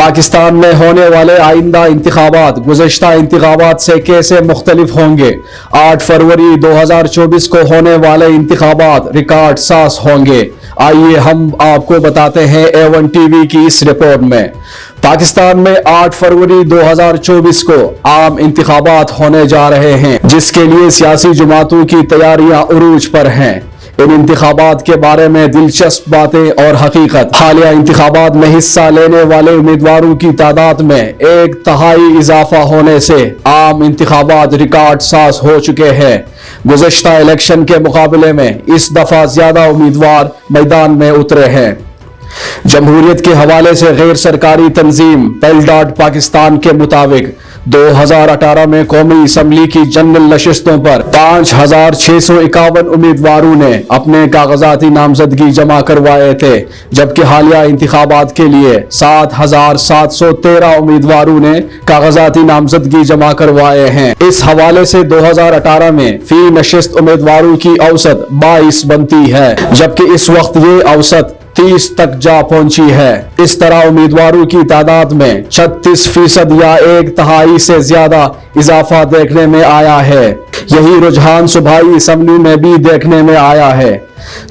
پاکستان میں ہونے والے آئندہ انتخابات گزشتہ انتخابات سے کیسے مختلف ہوں گے؟ 8 فروری 2024 کو ہونے والے انتخابات ریکارڈ ساز ہوں گے۔ آئیے ہم آپ کو بتاتے ہیں A1 ٹی وی کی اس رپورٹ میں۔ پاکستان میں 8 فروری 2024 کو عام انتخابات ہونے جا رہے ہیں، جس کے لیے سیاسی جماعتوں کی تیاریاں عروج پر ہیں۔ ان انتخابات کے بارے میں دلچسپ باتیں اور حقیقت: حالیہ انتخابات میں حصہ لینے والے امیدواروں کی تعداد میں 1/3 اضافہ ہونے سے عام انتخابات ریکارڈ ساز ہو چکے ہیں۔ گزشتہ الیکشن کے مقابلے میں اس دفعہ زیادہ امیدوار میدان میں اترے ہیں۔ جمہوریت کے حوالے سے غیر سرکاری تنظیم پیل ڈاٹ پاکستان کے مطابق 2018 میں قومی اسمبلی کی جنرل نشستوں پر 5651 امیدواروں نے اپنے کاغذاتی نامزدگی جمع کروائے تھے، جبکہ حالیہ انتخابات کے لیے 7713 امیدواروں نے کاغذاتی نامزدگی جمع کروائے ہیں۔ اس حوالے سے 2018 میں فی نشست امیدواروں کی اوسط 22 بنتی ہے، جبکہ اس وقت یہ اوسط 30 تک جا پہنچی ہے۔ اس طرح امیدواروں کی تعداد میں 36% یا 1/3 سے زیادہ اضافہ دیکھنے میں آیا ہے۔ یہی رجحان صوبائی اسمبلیوں میں بھی دیکھنے میں آیا ہے۔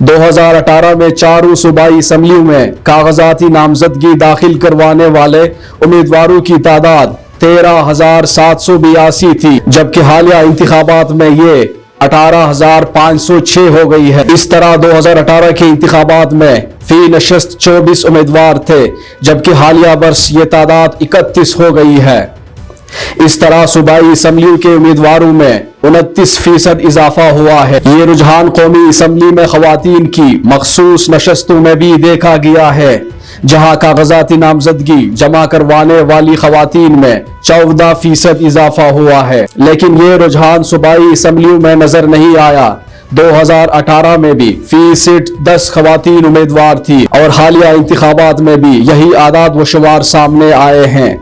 2018 میں چاروں صوبائی اسمبلیوں میں کاغذاتی نامزدگی داخل کروانے والے امیدواروں کی تعداد 13,782 تھی، جبکہ حالیہ انتخابات میں یہ 18,506 ہو گئی ہے۔ اس طرح 2018 کے انتخابات میں فی نشست 24 امیدوار تھے، جبکہ حالیہ برس یہ تعداد 31 ہو گئی ہے۔ اس طرح صوبائی اسمبلیوں کے امیدواروں میں 29% اضافہ ہوا ہے۔ یہ رجحان قومی اسمبلی میں خواتین کی مخصوص نشستوں میں بھی دیکھا گیا ہے، جہاں کاغذاتی نامزدگی جمع کروانے والی خواتین میں 14% اضافہ ہوا ہے، لیکن یہ رجحان صوبائی اسمبلیوں میں نظر نہیں آیا۔ 2018 میں بھی فی سیٹ 10 خواتین امیدوار تھی اور حالیہ انتخابات میں بھی یہی اعداد و شمار سامنے آئے ہیں۔